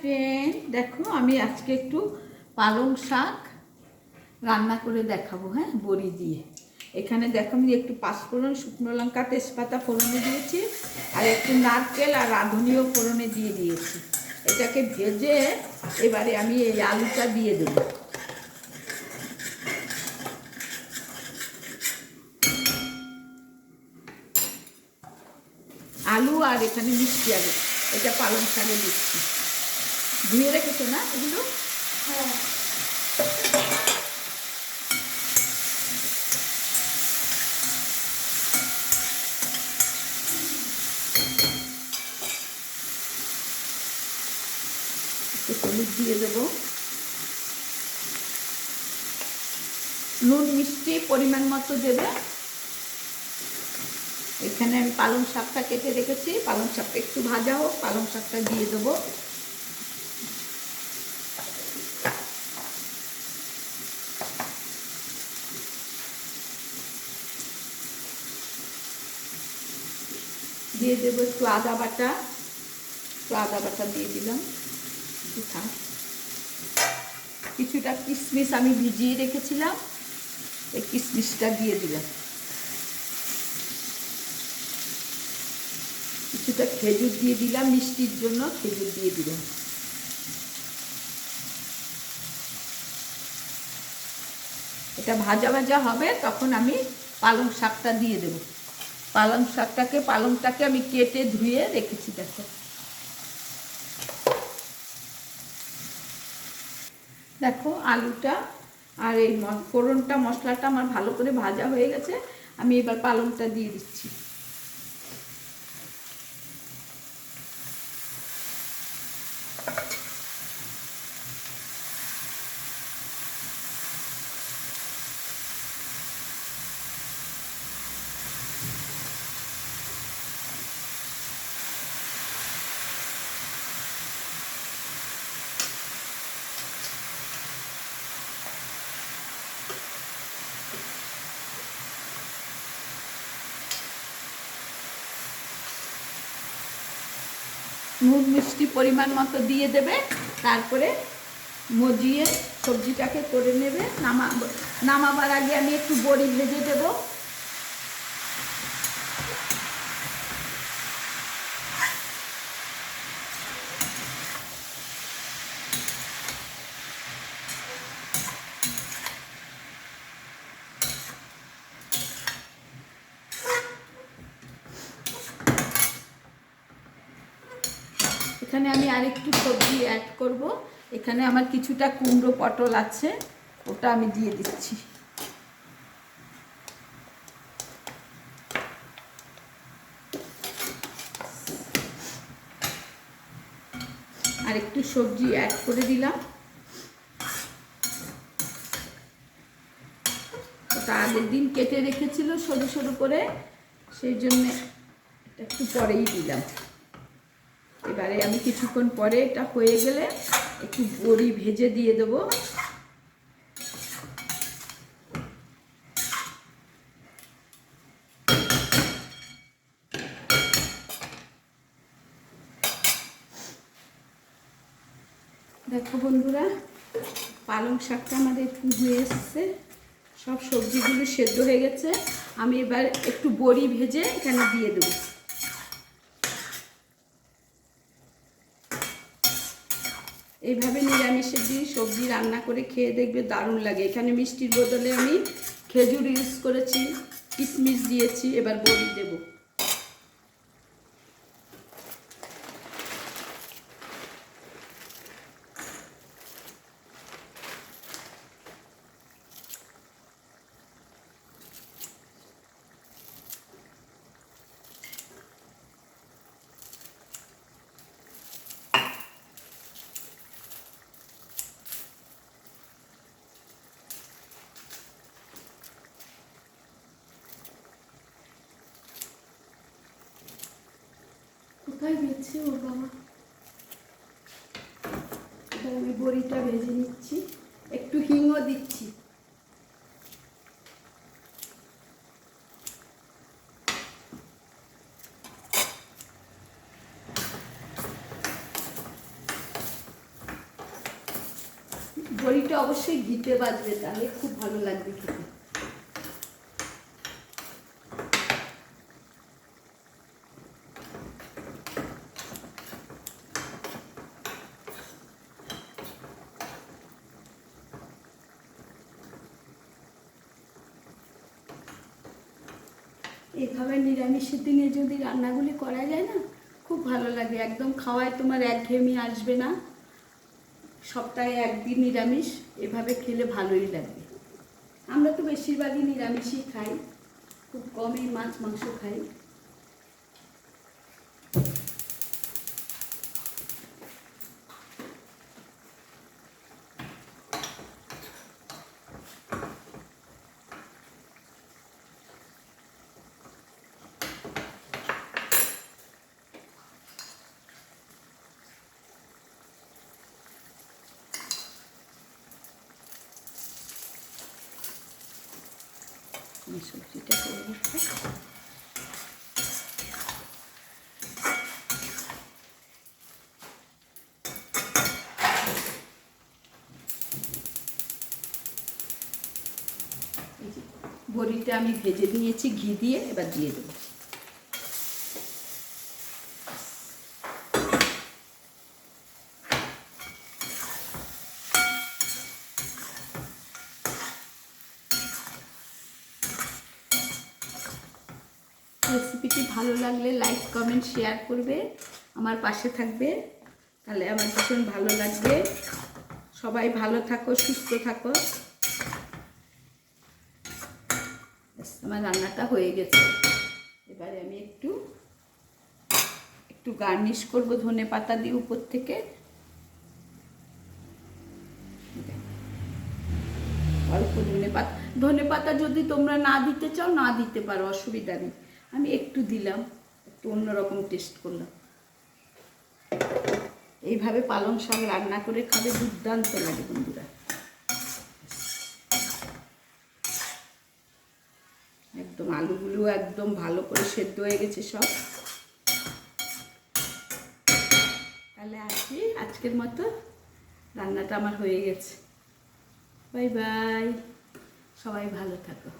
Friend, দেখো আমি আজকে একটু পালং শাক রান্না করে দেখাবো। হ্যাঁ, বড়ি দিয়ে। এখানে দেখো আমি একটু পাঁচফোড়ন, শুকনো লঙ্কা, তেজপাতা ফোড়নে দিয়েছি, আর একটু নারকেল আর রাঁধুনিও ফোড়নে দিয়ে দিয়েছি। এটাকে ভেজে এবারে আমি এই আলুটা দিয়ে দেবো। আলু আর এখানে মিষ্টি আলু, এটা পালং শাকে দিচ্ছি। ধুয়ে রেখেছো না এগুলো? হ্যাঁ। একটু হলুদ দিয়ে দেবো, নুন মিষ্টি পরিমাণ মতো দেবে। এখানে আমি পালং শাকটা কেটে রেখেছি, পালং শাকটা একটু ভাজা হোক, পালং শাকটা দিয়ে দেবো। দিয়ে দেবো একটু আদা বাটা, দিয়ে দিলাম। কিছুটা কিশমিশ আমি ভিজিয়ে রেখেছিলাম, এই কিশমিশটা দিয়ে দিলাম। কিছুটা খেজুর দিয়ে দিলাম, মিষ্টির জন্য খেজুর দিয়ে দিলাম। এটা ভাজা ভাজা হবে, তখন আমি পালং শাকটা দিয়ে দেবো। পালংটাকে আমি কেটে ধুয়ে রেখেছি। দেখো দেখো আলুটা আর এই ফোড়নটা, মশলাটা আমার ভালো করে ভাজা হয়ে গেছে। আমি এবার পালংটা দিয়ে দিচ্ছি। নুন মিষ্টি পরিমাণ মতো দিয়ে দেবে, তারপরে মজিয়ে সবজিটাকে করে নেবে। নামাবার আগে আমি একটু বড়ি ভেজে দেবো। এখানে আমি আরেকটু সবজি অ্যাড করব। এখানে আমার কিছুটা কুমড়ো পটল আছে, ওটা আমি দিয়ে দিচ্ছি। আর একটু সবজি অ্যাড করে দিলাম। ওটা আগের দিন কেটে রেখেছিল সরু সরু করে, সেই জন্যে একটু পরেই দিলাম। এবারে আমি কিছুক্ষণ পরে এটা হয়ে গেলে একটু বড়ি ভেজে দিয়ে দেবো। দেখো বন্ধুরা, পালং শাকটা আমাদের হয়ে এসছে, সব সবজিগুলো সেদ্ধ হয়ে গেছে। আমি এবার একটু বড়ি ভেজে এখানে দিয়ে দেবো। এইভাবে নিরামিষের দিন সবজি রান্না করে খেয়ে দেখবে, দারুণ লাগে। এখানে মিষ্টির বদলে আমি খেজুর ইউজ করেছি, কিশমিশ দিয়েছি। এবার বড়ি দেবো। কোথায় গেছে ওর বাবা? আমি বড়িটা ভেজে নিচ্ছি, একটু হিংও দিচ্ছি। বড়িটা অবশ্যই ঘিতে বাজবে, তাহলে খুব ভালো লাগবে খেতে। এভাবে নিরামিষের দিনে যদি রান্নাগুলি করা যায় না, খুব ভালো লাগে। একদম খাওয়ায় তোমার একঘেয়েমি আসবে না। সপ্তাহে একদিন নিরামিষ, এভাবে খেলে ভালোই লাগবে। আমরা তো বেশিরভাগই নিরামিষই খাই, খুব কমই মাছ মাংস খাই। সবজিটা করে দিচ্ছি। বড়িটা আমি ভেজে নিয়েছি ঘি দিয়ে, এবার দিয়ে দেবো। রেসিপিটি ভালো লাগলে লাইক কমেন্ট শেয়ার করবে, আমার পাশে থাকবে, তাহলে আমার ভীষণ ভালো লাগবে। সবাই ভালো থাকো, সুস্থ থাকো। আমার রান্নাটা হয়ে গেছে। এবারে আমি একটু গার্নিশ করব ধনেপাতা দিয়ে উপর থেকে। অল্প ধনেপাতা যদি তোমরা না দিতে চাও না দিতে পারো, অসুবিধা নেই। আমি একটু দিলাম, একটু অন্যরকম টেস্ট করলাম। এইভাবে পালং শাক রান্না করে খাবে, দুর্দান্ত লাগে বন্ধুরা। একদম আলুগুলো একদম ভালো করে সেদ্ধ হয়ে গেছে সব। তাহলে আসি, আজকের মতো রান্নাটা আমার হয়ে গেছে। বাই বাই, সবাই ভালো থাকো।